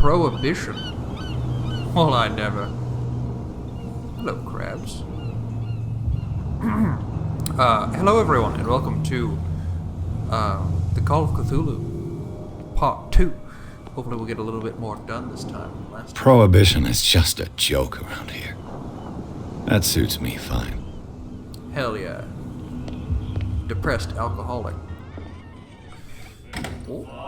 Prohibition. Well, I never. Hello, crabs. Hello everyone, and welcome to the Call of Cthulhu Part 2. Hopefully we'll get a little bit more done this time than last time. Prohibition is just a joke around here. That suits me fine. Hell yeah. Depressed alcoholic. Oh.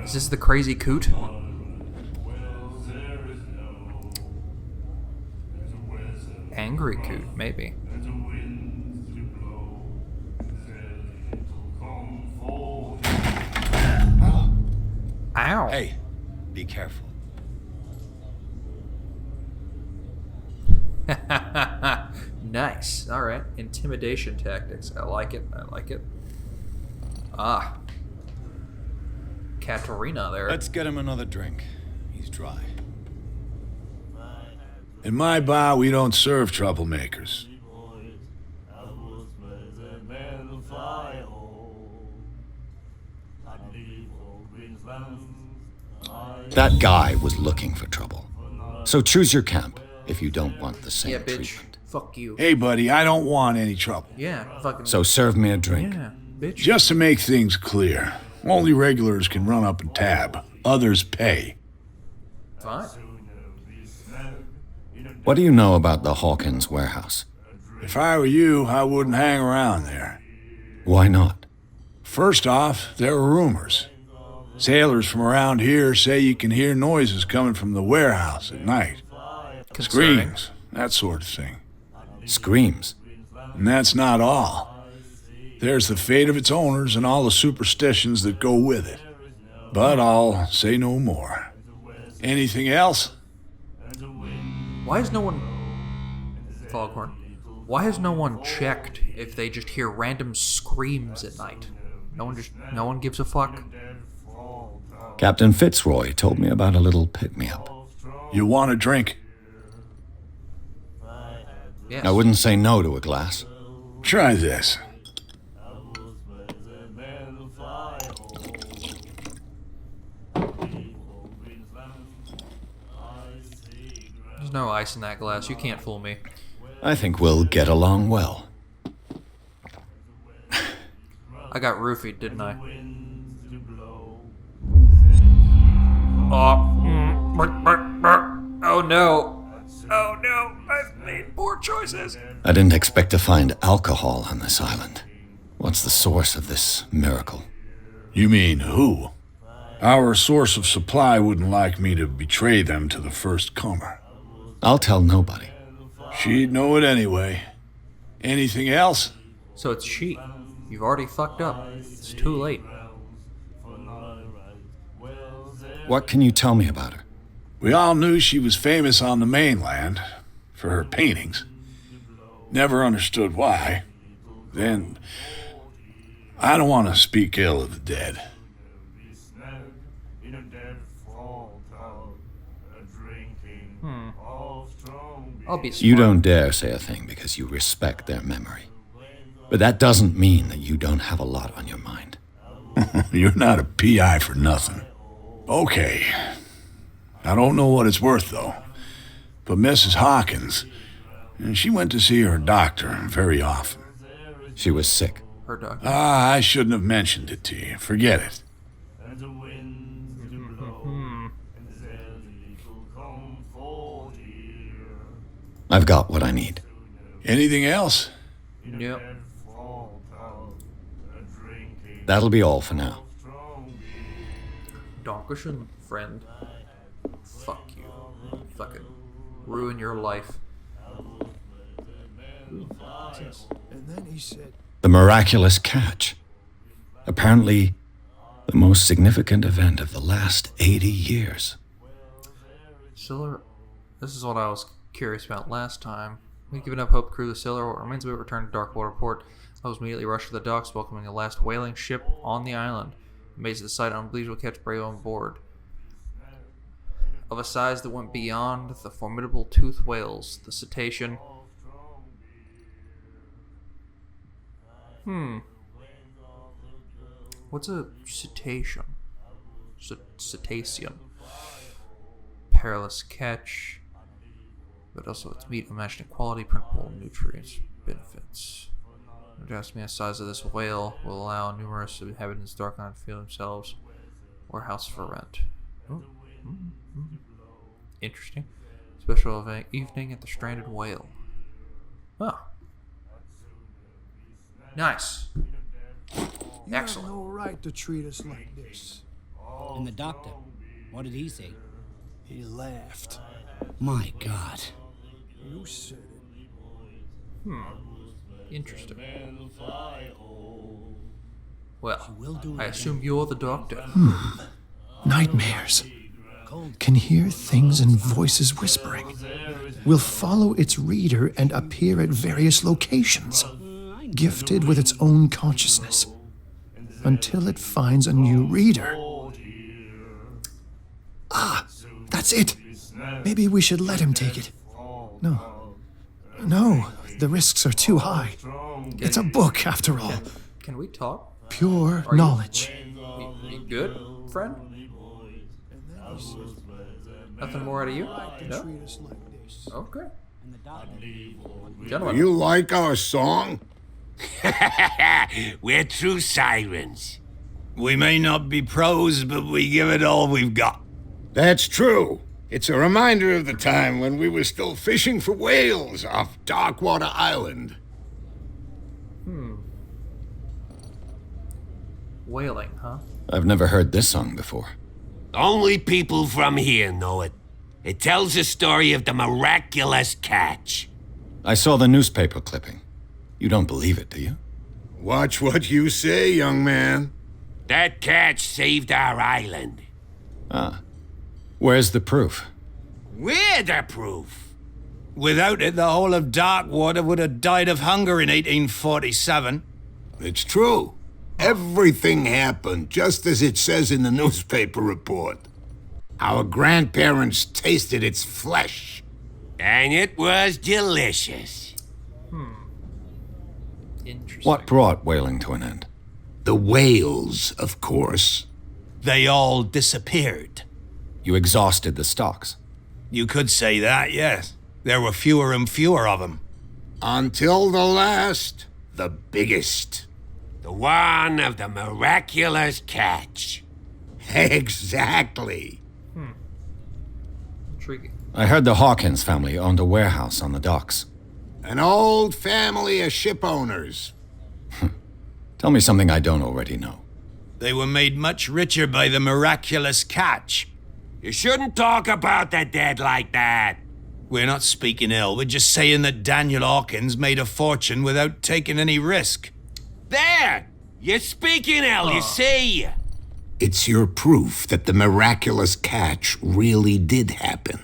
Is this the crazy coot? Angry coot, maybe. Ow. Hey, be careful. Nice. Alright. Intimidation tactics. I like it. I like it. Ah. Katerina there. Let's get him another drink. He's dry. In my bar, we don't serve troublemakers. That guy was looking for trouble. So choose your camp if you don't want the same Yeah, bitch. treatment. Fuck you. Hey, buddy, I don't want any trouble. Yeah, fucking. So serve me a drink. Yeah, bitch. Just to make things clear, only regulars can run up and tab. Others pay. Fine. What do you know about the Hawkins warehouse? If I were you, I wouldn't hang around there. Why not? First off, there are rumors. Sailors from around here say you can hear noises coming from the warehouse at night. Concerning. Screams, that sort of thing. Screams. And that's not all. There's the fate of its owners and all the superstitions that go with it. But I'll say no more. Anything else? Why has no one... Foghorn. Why has no one checked if they just hear random screams at night? No one gives a fuck? Captain Fitzroy told me about a little pick-me-up. You want a drink? Yes. I wouldn't say no to a glass. Try this. There's no ice in that glass. You can't fool me. I think we'll get along well. I got roofied, didn't I? Oh no. Oh no. I've made poor choices. I didn't expect to find alcohol on this island. What's the source of this miracle? You mean who? Our source of supply wouldn't like me to betray them to the first comer. I'll tell nobody. She'd know it anyway. Anything else? So it's she. You've already fucked up. It's too late. What can you tell me about her? We all knew she was famous on the mainland for her paintings. Never understood why. Then, I don't want to speak ill of the dead. I'll be smart. You don't dare say a thing because you respect their memory. But that doesn't mean that you don't have a lot on your mind. You're not a PI for nothing. Okay. I don't know what it's worth, though. But Mrs. Hawkins, she went to see her doctor very often. She was sick. Her doctor. I shouldn't have mentioned it to you. Forget it. I've got what I need. Anything else? Yep. That'll be all for now. Dankeschön, friend. Fuck you. Fucking ruin your life. Ooh, what's this? And then he said, The miraculous catch. Apparently, the most significant event of the last 80 years. Siller, this is what I was curious about last time. We've given up hope to crew the Siller. What remains of it returned to Darkwater Port. I was immediately rushed to the docks, welcoming the last whaling ship on the island. Amazed at the sight, unbelieved will catch brave on board. Of a size that went beyond the formidable toothed whales, the cetacean. What's a cetacean? Cetacean. Perilous catch. But also its meat, imagined quality, printable nutrients, benefits. The estimated size of this whale will allow numerous inhabitants of Dark Island to feel themselves or house for rent. Oh. Interesting. Special event evening at the stranded whale. Oh. Nice. You Excellent. have no right to treat us like this. And the doctor, what did he say? He laughed. My God. You said it. Interesting. Well, will do it I assume you're the doctor. Nightmares. Can hear things and voices whispering. Will follow its reader and appear at various locations, gifted with its own consciousness, until it finds a new reader. Ah, that's it. Maybe we should let him take it. No, the risks are too high. It's a book, after all. Can we talk? Pure Are you- knowledge. You good, friend? Nothing more out of you? No? Treat us like this. Okay. And the doctor. Gentlemen. You like our song? We're true sirens. We may not be pros, but we give it all we've got. That's true. It's a reminder of the time when we were still fishing for whales off Darkwater Island. Whaling, huh? I've never heard this song before. Only people from here know it. It tells the story of the miraculous catch. I saw the newspaper clipping. You don't believe it, do you? Watch what you say, young man. That catch saved our island. Where's the proof? We're the proof. Without it, the whole of Darkwater would have died of hunger in 1847. It's true. Everything happened just as it says in the newspaper report. Our grandparents tasted its flesh. And it was delicious. Interesting. What brought whaling to an end? The whales, of course. They all disappeared. You exhausted the stocks. You could say that, yes. There were fewer and fewer of them. Until the last, the biggest. The one of the miraculous catch. Exactly. Intriguing. I heard the Hawkins family owned a warehouse on the docks. An old family of ship owners. Tell me something I don't already know. They were made much richer by the miraculous catch. You shouldn't talk about the dead like that. We're not speaking ill, we're just saying that Daniel Hawkins made a fortune without taking any risk. There! You're speaking ill, you see. It's your proof that the miraculous catch really did happen.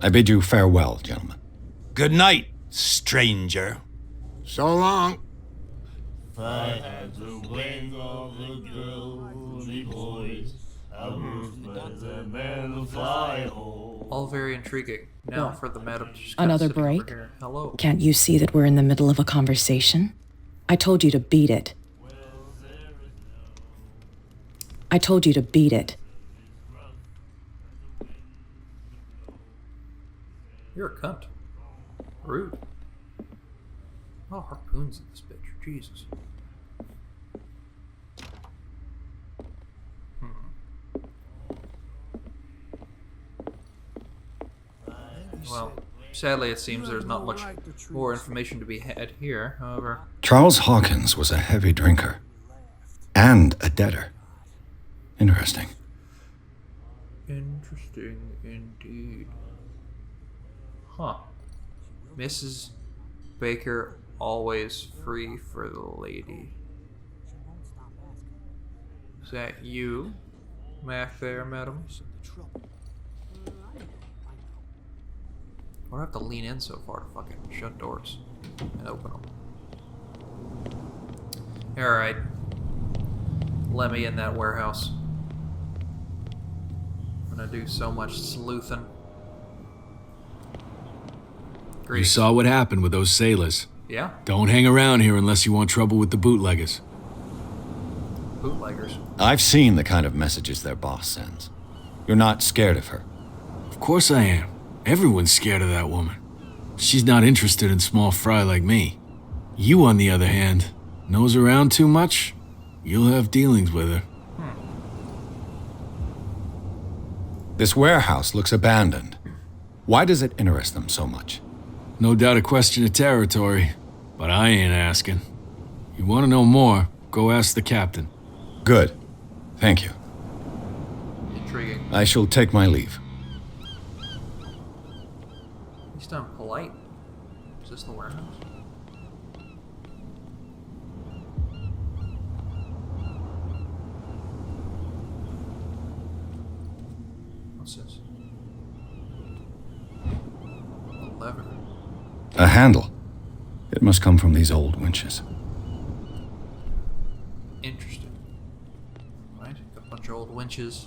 I bid you farewell, gentlemen. Good night, stranger. So long. All very intriguing. Now for the madam. Just Another sitting over break? here. Hello. Can't you see that we're in the middle of a conversation? I told you to beat it. I told you to beat it. You're a cunt. Rude. Oh, harpoons in this bitch. Jesus. Well, sadly it seems there's not much more information to be had here. However, Charles Hawkins was a heavy drinker. And a debtor. Interesting. interesting indeed. Huh. Mrs. Baker always free for the lady. Is that you, Mac there, madam? I have to lean in so far to fucking shut doors and open them. Alright. Let me in that warehouse. I'm gonna do so much sleuthing. You saw what happened with those sailors. Yeah? Don't hang around here unless you want trouble with the bootleggers. bootleggers. I've seen the kind of messages their boss sends. You're not scared of her. Of course I am. Everyone's scared of that woman. She's not interested in small fry like me. You, on the other hand, nose around too much, you'll have dealings with her. This warehouse looks abandoned. Why does it interest them so much? No doubt a question of territory, but I ain't asking. You want to know more, go ask the captain. Good. Thank you. Intriguing. I shall take my leave. He's done polite. Is this the warehouse? What's this? A lever. A handle. It must come from these old winches. Interesting. Right, a bunch of old winches.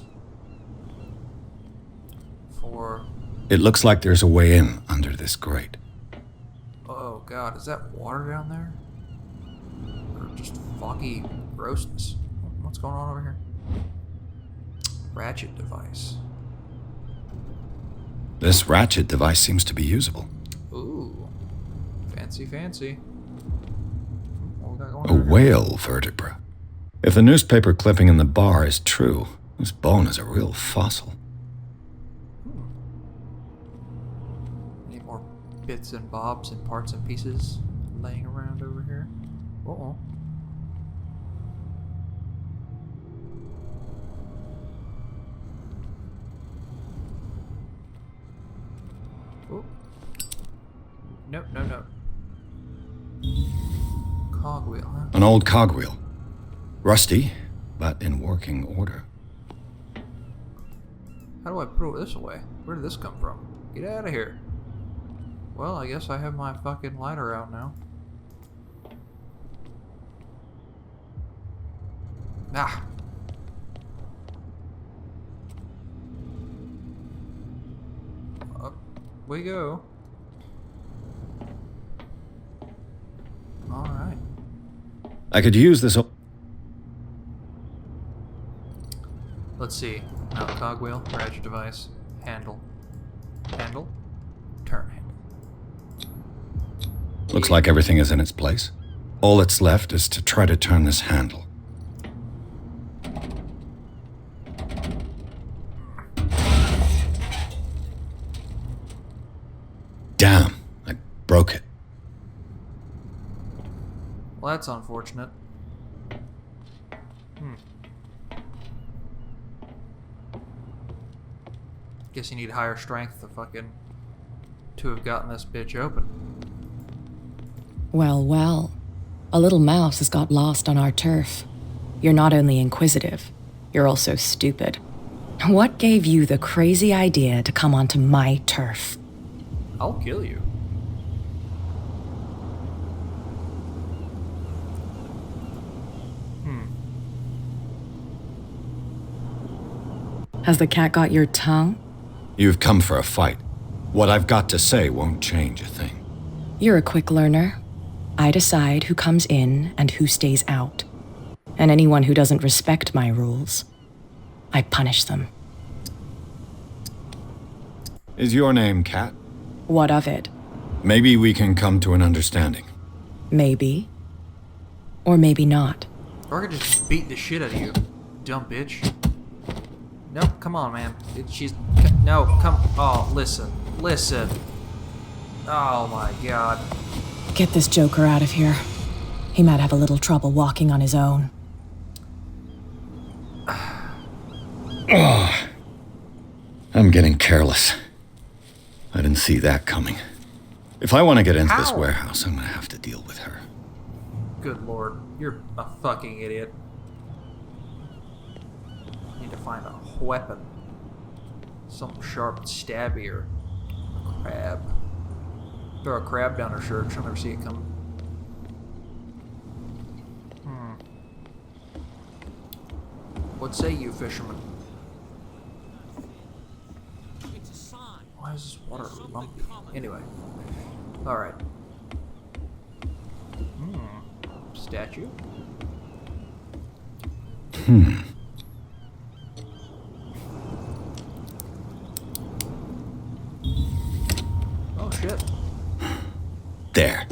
For... It looks like there's a way in under this grate. Oh god, is that water down there? Or just foggy grossness? What's going on over here? Ratchet device. This ratchet device seems to be usable. Ooh. Fancy, fancy. What we got going A on here? whale vertebra. If the newspaper clipping in the bar is true, this bone is a real fossil. Any more bits and bobs and parts and pieces laying around over here? Uh-oh. Oh. Nope, no, no. Cogwheel, huh? An old cogwheel. Rusty, but in working order. How do I put this away? Where did this come from? Get out of here. Well, I guess I have my fucking lighter out now. Ah. Up we go. Alright. I could use this. Let's see. Now, cogwheel, ratchet device, handle. Handle? Turn handle. Looks like everything is in its place. All that's left is to try to turn this handle. Damn, I broke it. Well, that's unfortunate. Guess you need higher strength to have gotten this bitch open. Well, well. A little mouse has got lost on our turf. You're not only inquisitive, you're also stupid. What gave you the crazy idea to come onto my turf? I'll kill you. Has the cat got your tongue? You've come for a fight. What I've got to say won't change a thing. You're a quick learner. I decide who comes in and who stays out. And anyone who doesn't respect my rules, I punish them. Is your name Cat? What of it? Maybe we can come to an understanding. Maybe. Or maybe not. Or I could just beat the shit out of you, dumb bitch. Nope, come on, man. No, come. Oh, listen. Listen. Oh my god. Get this joker out of here. He might have a little trouble walking on his own. Oh, I'm getting careless. I didn't see that coming. If I want to get into this warehouse, I'm gonna have to deal with her. Good lord. You're a fucking idiot. Need to find a weapon. Something sharp and stabby or a crab. Throw a crab down her shirt. She'll never see it coming. What say you, fisherman? Why is this water lumpy? Anyway. Alright. Statue. Oh shit. There.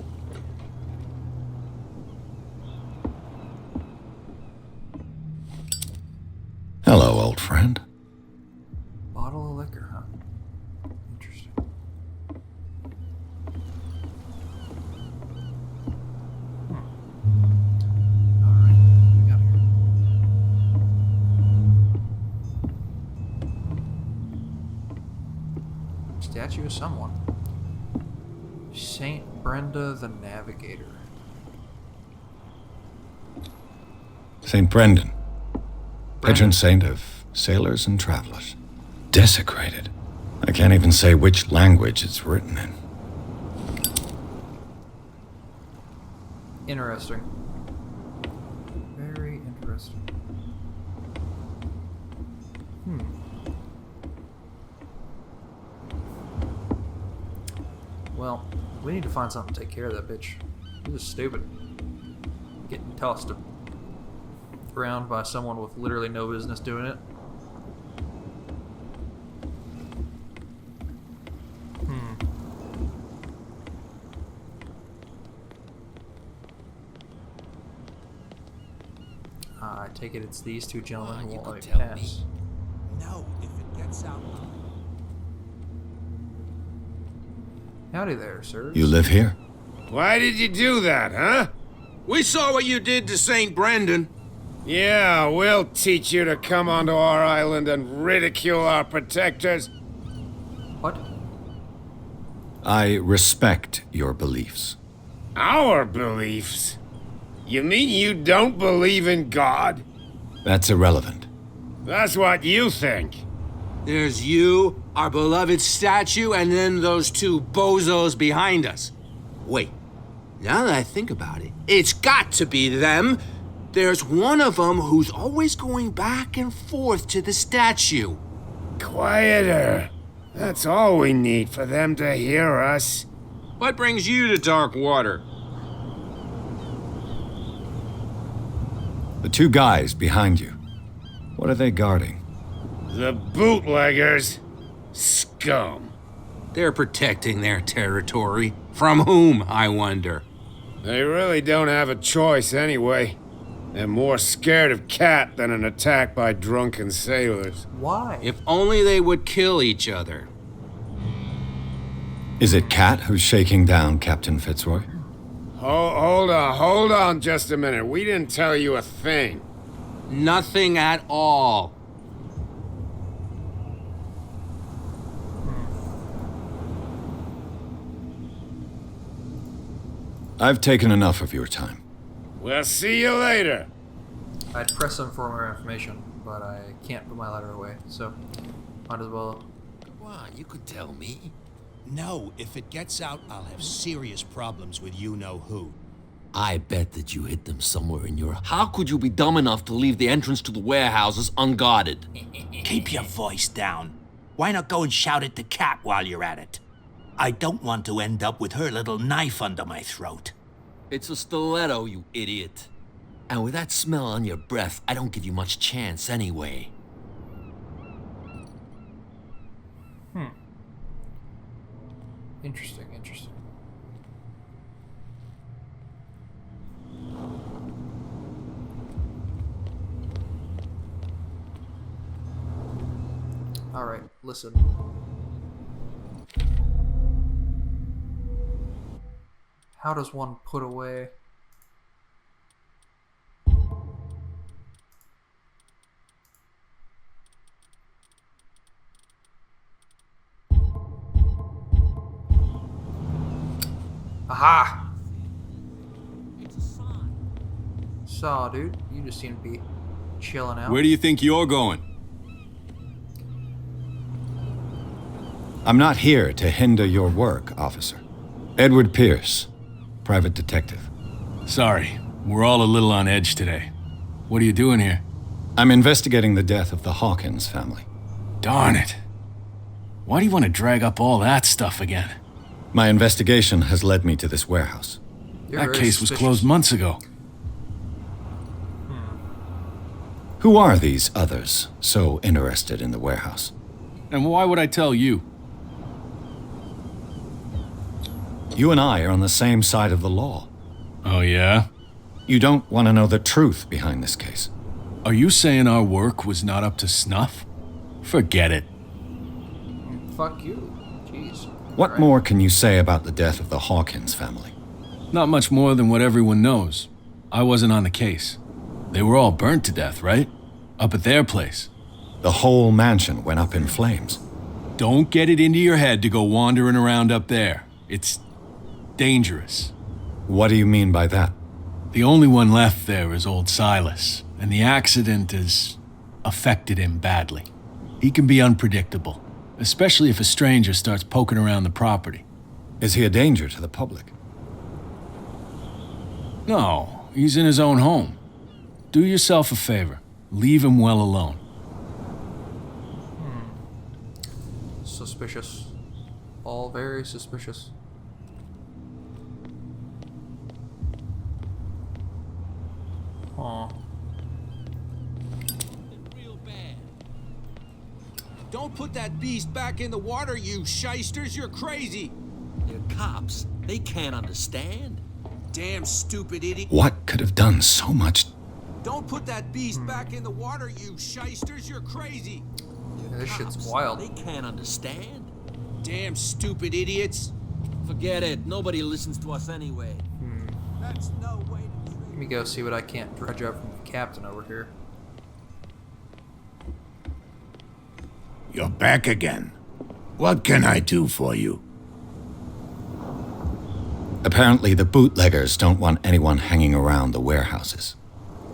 Hello, old friend. Bottle of liquor, huh? Interesting. Alright, what we got here? Statue of someone. Saint Brenda the Navigator. St. Brendan. Patron saint of sailors and travelers. Desecrated. I can't even say which language it's written in. Interesting. Very interesting. Well, we need to find something to take care of that bitch. This is stupid. Getting tossed around by someone with literally no business doing it. I take it it's these two gentlemen who won't let me pass. No, if it gets out. Howdy there, sirs. You live here? Why did you do that, huh? We saw what you did to St. Brendan. Yeah, we'll teach you to come onto our island and ridicule our protectors. What? I respect your beliefs. Our beliefs? You mean you don't believe in God? That's irrelevant. That's what you think. There's you, our beloved statue, and then those two bozos behind us. Wait, now that I think about it, it's got to be them. There's one of them who's always going back and forth to the statue. Quieter. That's all we need for them to hear us. What brings you to dark water? The two guys behind you. What are they guarding? The bootleggers. Scum. They're protecting their territory. From whom, I wonder? They really don't have a choice anyway. They're more scared of Cat than an attack by drunken sailors. Why? If only they would kill each other. Is it Cat who's shaking down Captain Fitzroy? Hold on just a minute. We didn't tell you a thing. Nothing at all. I've taken enough of your time. We'll see you later. I'd press them for more information, but I can't put my letter away, so might as well. Come on, you could tell me. No, if it gets out, I'll have serious problems with you-know-who. I bet that you hid them somewhere in your... How could you be dumb enough to leave the entrance to the warehouses unguarded? Keep your voice down. Why not go and shout at the cat while you're at it? I don't want to end up with her little knife under my throat. It's a stiletto, you idiot. And with that smell on your breath, I don't give you much chance anyway. Interesting. Alright, listen. How does one put away... Aha! It's a sign. Saw, dude. You just seem to be chilling out. Where do you think you're going? I'm not here to hinder your work, officer. Edward Pierce, private detective. Sorry, we're all a little on edge today. What are you doing here? I'm investigating the death of the Hawkins family. Darn it. Why do you want to drag up all that stuff again? My investigation has led me to this warehouse. You're That very case was suspicious. closed months ago. Who are these others so interested in the warehouse? And why would I tell you? You and I are on the same side of the law. Oh, yeah? You don't want to know the truth behind this case. Are you saying our work was not up to snuff? Forget it. Fuck you. Jeez. What Right. more can you say about the death of the Hawkins family? Not much more than what everyone knows. I wasn't on the case. They were all burnt to death, right? Up at their place. The whole mansion went up in flames. Don't get it into your head to go wandering around up there. It's dangerous. What do you mean by that? The only one left there is old Silas, and the accident has affected him badly. He can be unpredictable, especially if a stranger starts poking around the property. Is he a danger to the public? No, he's in his own home. Do yourself a favor. Leave him well alone. Suspicious. All very suspicious. Aw. Don't put that beast back in the water, you shysters. You're crazy. They're cops. They can't understand. Damn stupid idiot. What could have done so much? Don't put that beast back in the water, you shysters. You're crazy. Yeah, this shit's Cops, wild. They can't understand. Damn stupid idiots. Forget it. Nobody listens to us anyway. That's no way to treat. Let me go see what I can't dredge up from the captain over here. You're back again. What can I do for you? Apparently, the bootleggers don't want anyone hanging around the warehouses.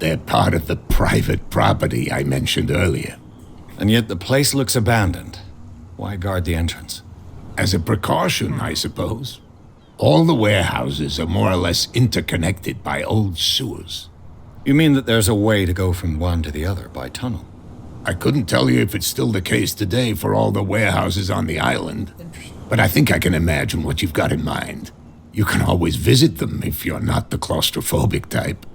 They're part of the private property I mentioned earlier. And yet the place looks abandoned. Why guard the entrance? As a precaution, I suppose. All the warehouses are more or less interconnected by old sewers. You mean that there's a way to go from one to the other by tunnel? I couldn't tell you if it's still the case today for all the warehouses on the island, but I think I can imagine what you've got in mind. You can always visit them if you're not the claustrophobic type.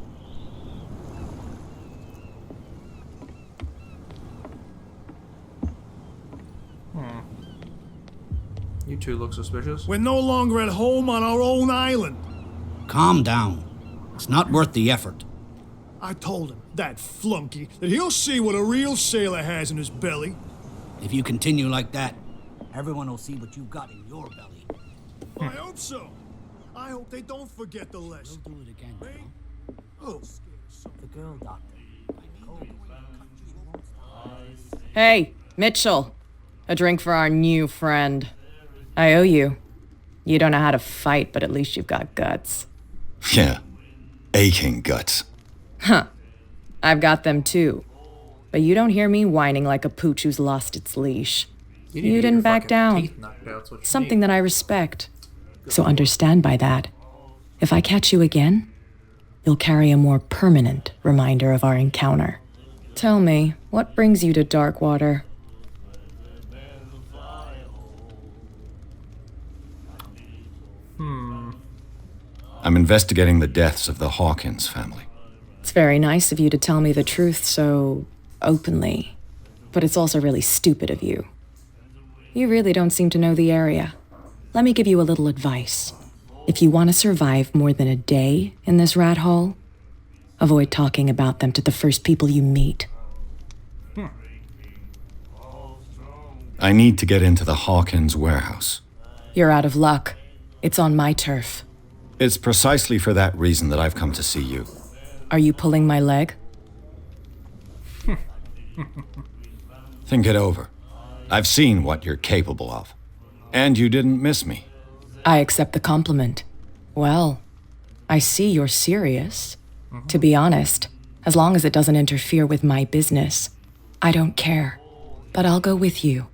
You two look suspicious. We're no longer at home on our own island. Calm down. It's not worth the effort. I told him, that flunky, that he'll see what a real sailor has in his belly. If you continue like that, everyone will see what you've got in your belly. I hope so. I hope they don't forget the lesson. We'll do it again. Me? Oh, The girl doctor. Hey, Mitchell. A drink for our new friend. I owe you. You don't know how to fight, but at least you've got guts. Yeah. Aching guts. Huh. I've got them too. But you don't hear me whining like a pooch who's lost its leash. need to You get didn't your back fucking down. teeth knocked out, is what you Something need. that I respect. So understand by that. If I catch you again, you'll carry a more permanent reminder of our encounter. Tell me, what brings you to Darkwater? I'm investigating the deaths of the Hawkins family. It's very nice of you to tell me the truth so openly, but it's also really stupid of you. You really don't seem to know the area. Let me give you a little advice. If you want to survive more than a day in this rat hole, avoid talking about them to the first people you meet. I need to get into the Hawkins warehouse. You're out of luck. It's on my turf. It's precisely for that reason that I've come to see you. Are you pulling my leg? Think it over. I've seen what you're capable of. And you didn't miss me. I accept the compliment. Well, I see you're serious. To be honest, as long as it doesn't interfere with my business, I don't care. But I'll go with you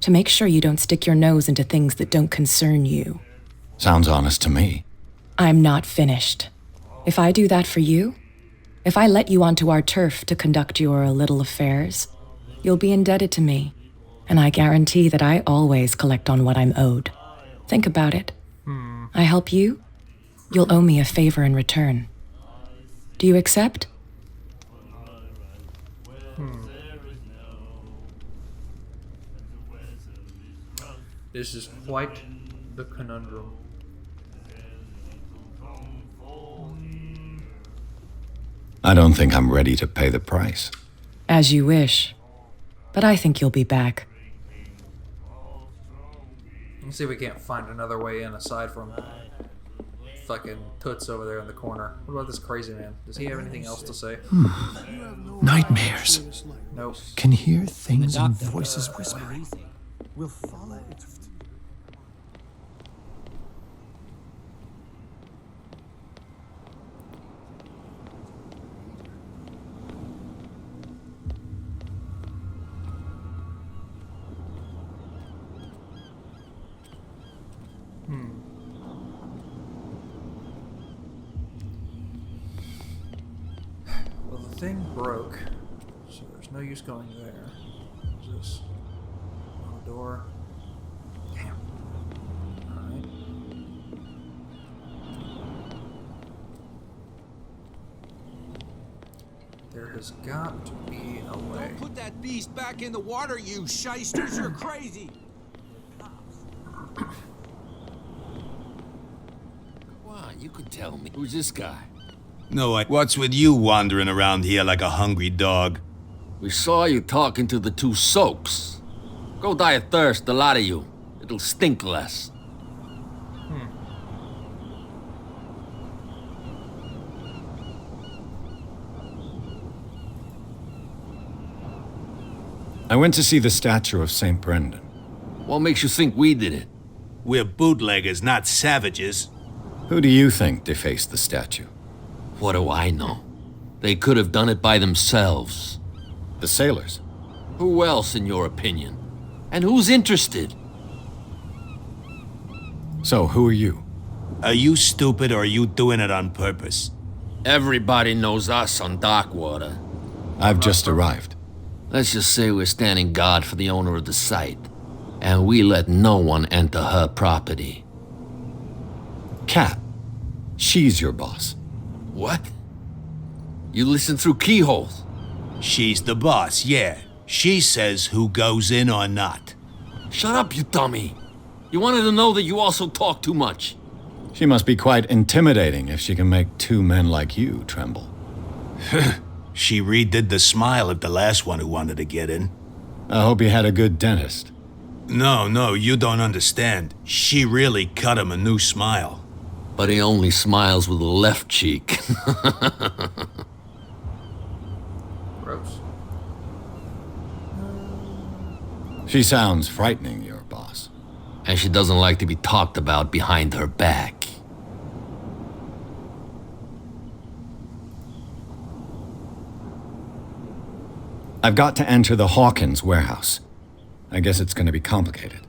to make sure you don't stick your nose into things that don't concern you. Sounds honest to me. I'm not finished. If I do that for you, if I let you onto our turf to conduct your little affairs, you'll be indebted to me. And I guarantee that I always collect on what I'm owed. Think about it. I help you, you'll owe me a favor in return. Do you accept? This is quite the conundrum. I don't think I'm ready to pay the price. As you wish. But I think you'll be back. Let's see if we can't find another way in aside from fucking Toots over there in the corner. What about this crazy man? Does he have anything else to say? Nightmares. Nope. Can hear things and voices whispering. We'll follow its... Well, the thing broke, so there's no use going there. What's this? On the door. Damn. Alright. There has got to be a way. Put that beast back in the water, you shysters! You're crazy! Come on, you could tell me. Who's this guy? No, what's with you wandering around here like a hungry dog? We saw you talking to the two soaks. Go die of thirst, the lot of you. It'll stink less. I went to see the statue of St. Brendan. What makes you think we did it? We're bootleggers, not savages. Who do you think defaced the statue? What do I know? They could have done it by themselves. The sailors? Who else, in your opinion? And who's interested? So, who are you? Are you stupid or are you doing it on purpose? Everybody knows us on Darkwater. I've just arrived. Let's just say we're standing guard for the owner of the site. And we let no one enter her property. Kat. She's your boss. What? You listen through keyholes? She's the boss, yeah. She says who goes in or not. Shut up, you dummy. You wanted to know that you also talk too much. She must be quite intimidating if she can make two men like you tremble. She redid the smile of the last one who wanted to get in. I hope you had a good dentist. No, you don't understand. She really cut him a new smile. But he only smiles with the left cheek. Gross. She sounds frightening, your boss. And she doesn't like to be talked about behind her back. I've got to enter the Hawkins warehouse. I guess it's going to be complicated.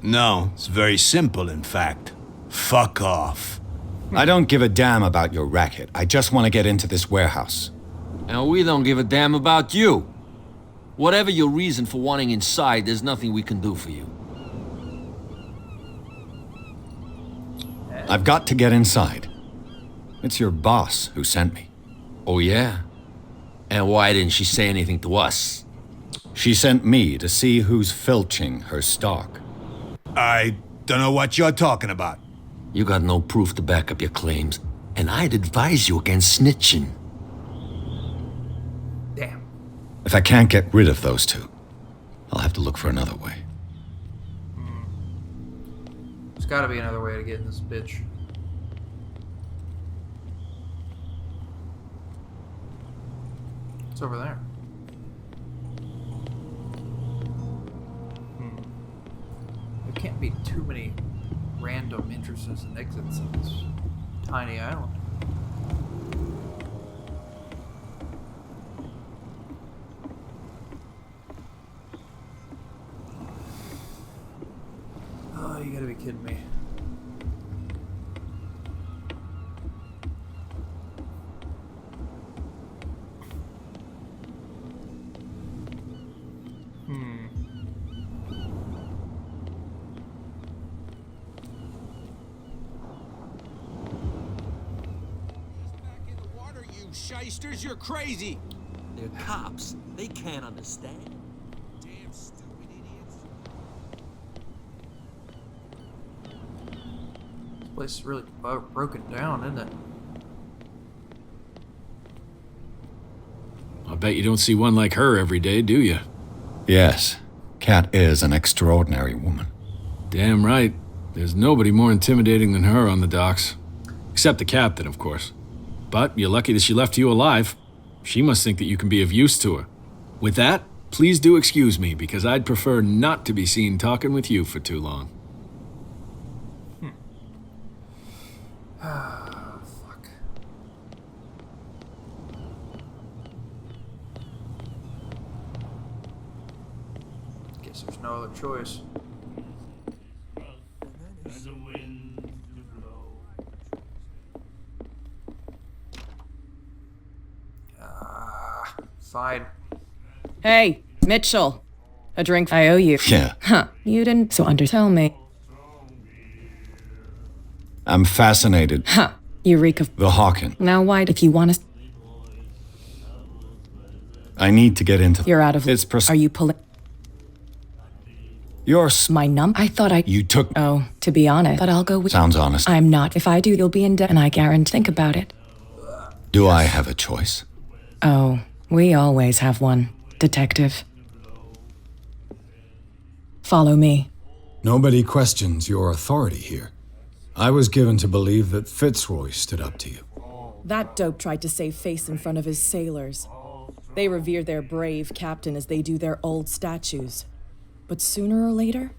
No, it's very simple, in fact. Fuck off. I don't give a damn about your racket. I just want to get into this warehouse. And we don't give a damn about you. Whatever your reason for wanting inside, there's nothing we can do for you. I've got to get inside. It's your boss who sent me. Oh, yeah? And why didn't she say anything to us? She sent me to see who's filching her stock. I don't know what you're talking about. You got no proof to back up your claims, and I'd advise you against snitching. Damn. If I can't get rid of those two, I'll have to look for another way. There's gotta be another way to get in this bitch. It's over there. There can't be too many random entrances and exits in this tiny island. Oh, you gotta be kidding me. Back in the water, you shysters! You're crazy! They're cops. They can't understand. Damn stupid idiots. This place is really broken down, isn't it? I bet you don't see one like her every day, do you? Yes, Cat is an extraordinary woman. Damn right. There's nobody more intimidating than her on the docks. Except the captain, of course. But you're lucky that she left you alive. She must think that you can be of use to her. With that, please do excuse me, because I'd prefer not to be seen talking with you for too long. Fuck. Guess there's no other choice. Fine. Hey, Mitchell. A drink I owe you. Yeah. Huh. You didn't. So tell me. I'm fascinated. Huh. You reek of The Hawken. Now why, if you want to... I need to get into... You're out of... It's Are you pulling... My I thought I... You took... Oh, to be honest, but I'll go with... Sounds honest. I'm not. If I do, you'll be in debt, and I guarantee... Think about it. Do I have a choice? Oh, we always have one, detective. Follow me. Nobody questions your authority here. I was given to believe that Fitzroy stood up to you. That dope tried to save face in front of his sailors. They revere their brave captain as they do their old statues. But sooner or later,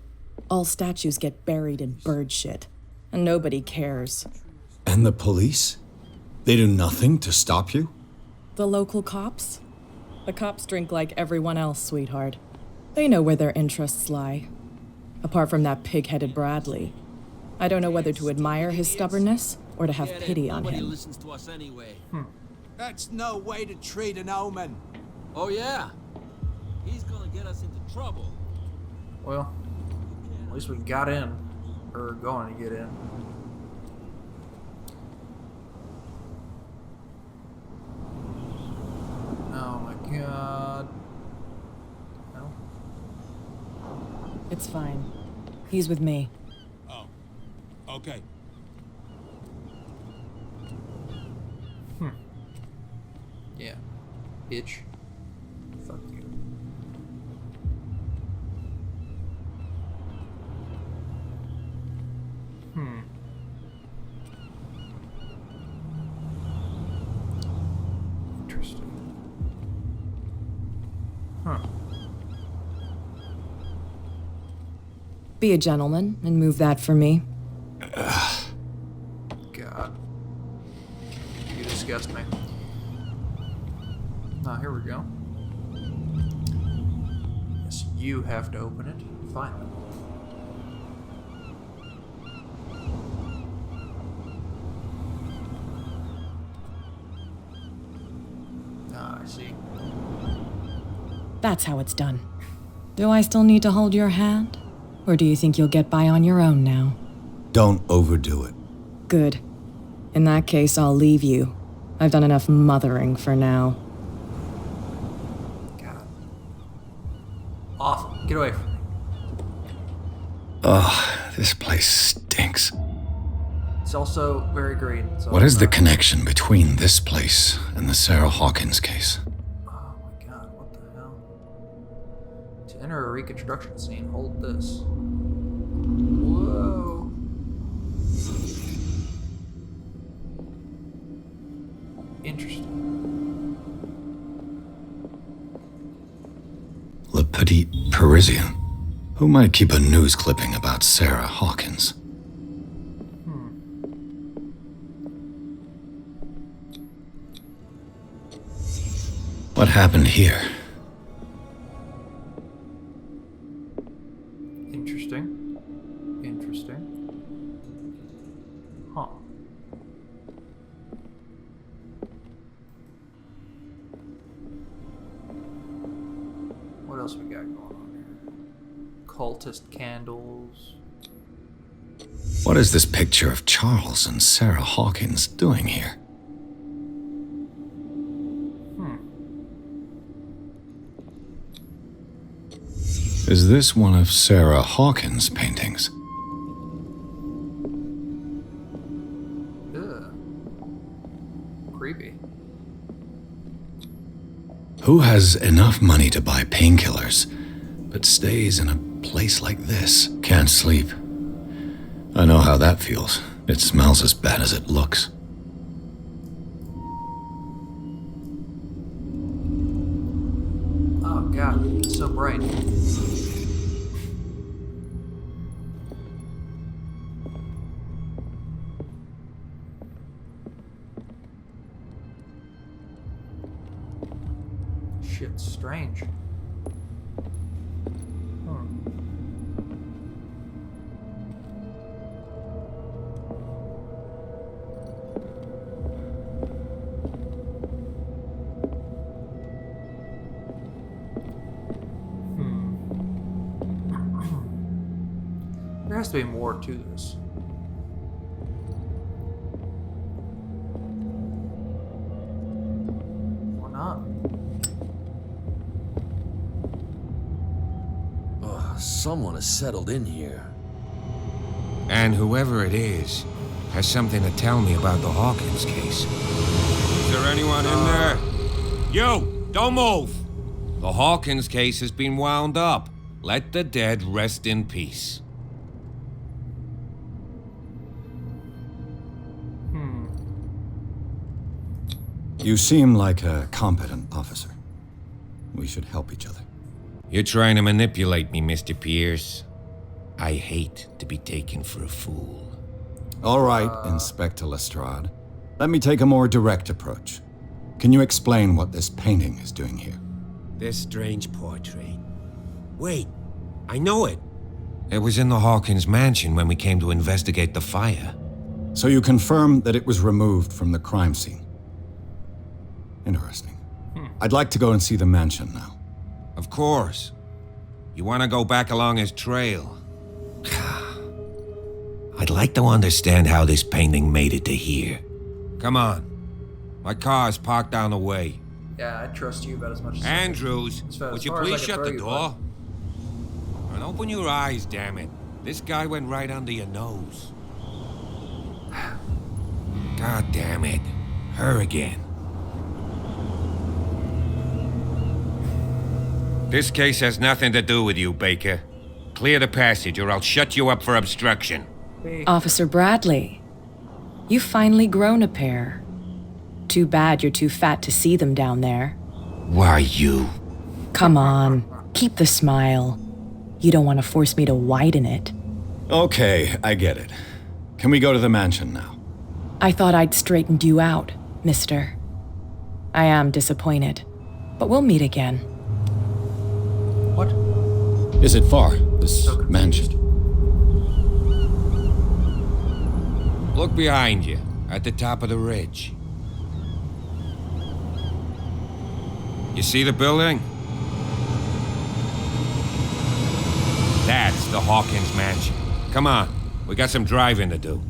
all statues get buried in bird shit, and nobody cares. And the police? They do nothing to stop you? The local cops? The cops drink like everyone else, sweetheart. They know where their interests lie. Apart from that pig-headed Bradley. I don't know whether to admire his stubbornness or to have pity on Nobody him. listens to us anyway. That's no way to treat an omen. Oh yeah? He's gonna get us into trouble. Well, at least we got in. Or going to get in. Oh my god. No. It's fine. He's with me. Oh, okay. Yeah. Bitch. Fuck you. Interesting. Huh. Be a gentleman and move that for me. God. You disgust me. Ah, here we go. Yes, you have to open it. Fine. Ah, I see. That's how it's done. Do I still need to hold your hand? Or do you think you'll get by on your own now? Don't overdo it. Good. In that case, I'll leave you. I've done enough mothering for now. God. Awful. Get away from me. Ugh, this place stinks. It's also very green. So What is the connection between this place and the Sarah Hawkins case? Oh my god, what the hell? To enter a reconstruction scene, hold this. Whoa. Interesting. Le Petit Parisien. Who might keep a news clipping about Sarah Hawkins? What happened here? Interesting. Interesting. Huh. What else we got going on here? Cultist candles. What is this picture of Charles and Sarah Hawkins doing here? Is this one of Sarah Hawkins' paintings? Ugh. Creepy. Who has enough money to buy painkillers, but stays in a place like this? Can't sleep. I know how that feels. It smells as bad as it looks. Oh god, it's so bright. Shit's strange. There has to be more to this. Or not. Oh, someone has settled in here. And whoever it is has something to tell me about the Hawkins case. Is there anyone in there? You! Don't move! The Hawkins case has been wound up. Let the dead rest in peace. You seem like a competent officer. We should help each other. You're trying to manipulate me, Mr. Pierce. I hate to be taken for a fool. All right, Inspector Lestrade. Let me take a more direct approach. Can you explain what this painting is doing here? This strange portrait. Wait, I know it. It was in the Hawkins mansion when we came to investigate the fire. So you confirm that it was removed from the crime scene? Interesting. I'd like to go and see the mansion now. Of course. You want to go back along his trail? I'd like to understand how this painting made it to here. Come on. My car's parked down the way. Yeah, I trust you about as much as Andrews, as far would you as I please can shut throw the you, door? And open your eyes, damn it. This guy went right under your nose. God damn it. Her again. This case has nothing to do with you, Baker. Clear the passage or I'll shut you up for obstruction. Officer Bradley, you've finally grown a pair. Too bad you're too fat to see them down there. Why, you? Come on, keep the smile. You don't want to force me to widen it. Okay, I get it. Can we go to the mansion now? I thought I'd straightened you out, mister. I am disappointed, but we'll meet again. What? Is it far, this mansion? Look behind you, at the top of the ridge. You see the building? That's the Hawkins mansion. Come on, we got some driving to do.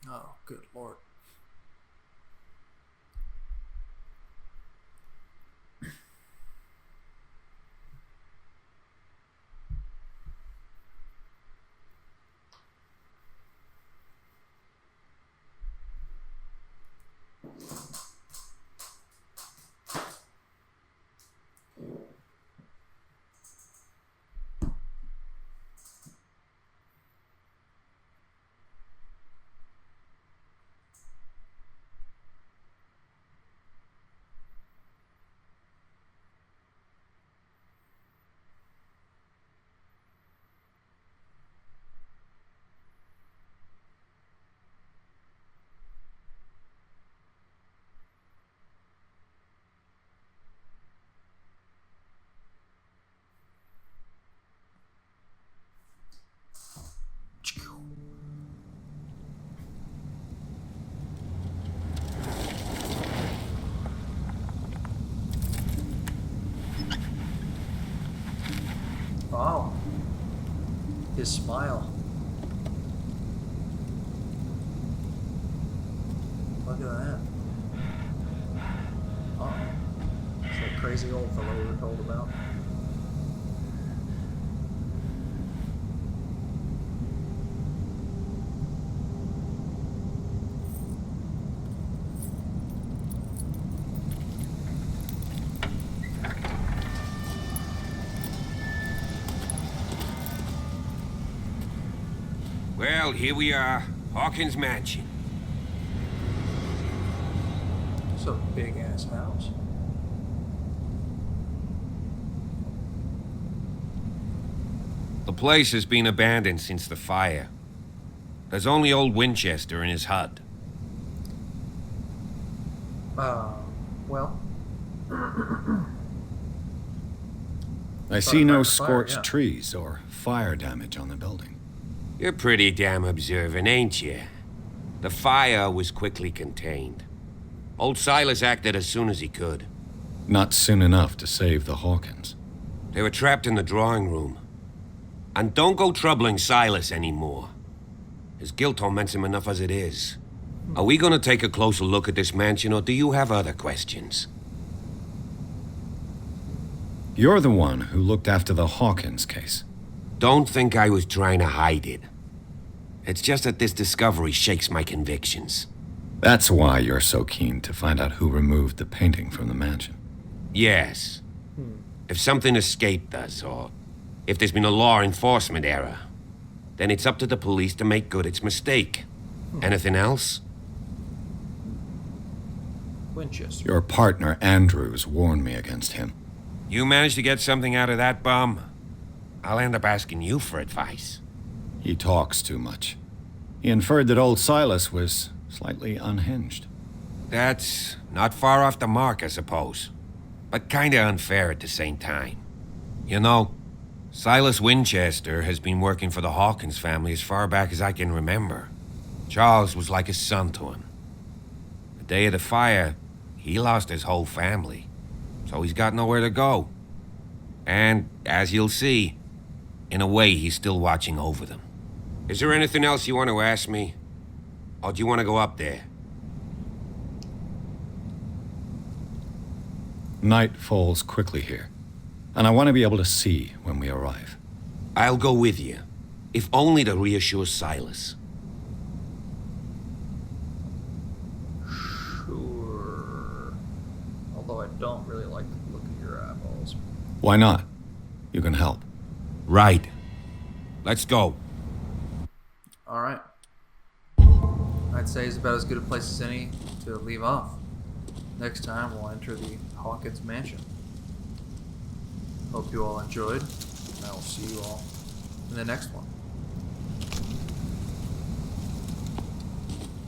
Oh, good lord. Wow. His smile. Look at that. Oh. It's like crazy old fellow we were told about. Well, here we are. Hawkins Mansion. It's a big-ass house. The place has been abandoned since the fire. There's only old Winchester in his hut. Well. I see no fire, scorched yeah. trees or fire damage on the building. You're pretty damn observant, ain't you? The fire was quickly contained. Old Silas acted as soon as he could. Not soon enough to save the Hawkins. They were trapped in the drawing room. And don't go troubling Silas anymore. His guilt torments him enough as it is. Are we gonna take a closer look at this mansion, or do you have other questions? You're the one who looked after the Hawkins case. Don't think I was trying to hide it. It's just that this discovery shakes my convictions. That's why you're so keen to find out who removed the painting from the mansion. Yes. If something escaped us, or if there's been a law enforcement error, then it's up to the police to make good its mistake. Anything else? Winchester. Your partner, Andrews, warned me against him. You managed to get something out of that bum? I'll end up asking you for advice. He talks too much. He inferred that old Silas was slightly unhinged. That's not far off the mark, I suppose. But kinda unfair at the same time. You know, Silas Winchester has been working for the Hawkins family as far back as I can remember. Charles was like a son to him. The day of the fire, he lost his whole family. So he's got nowhere to go. And, as you'll see, in a way, he's still watching over them. Is there anything else you want to ask me? Or do you want to go up there? Night falls quickly here, and I want to be able to see when we arrive. I'll go with you, if only to reassure Silas. Sure. Although I don't really like the look of your eyeballs. Why not? You can help. Right. Let's go. Alright. I'd say it's about as good a place as any to leave off. Next time we'll enter the Hawkins mansion. Hope you all enjoyed, and I will see you all in the next one.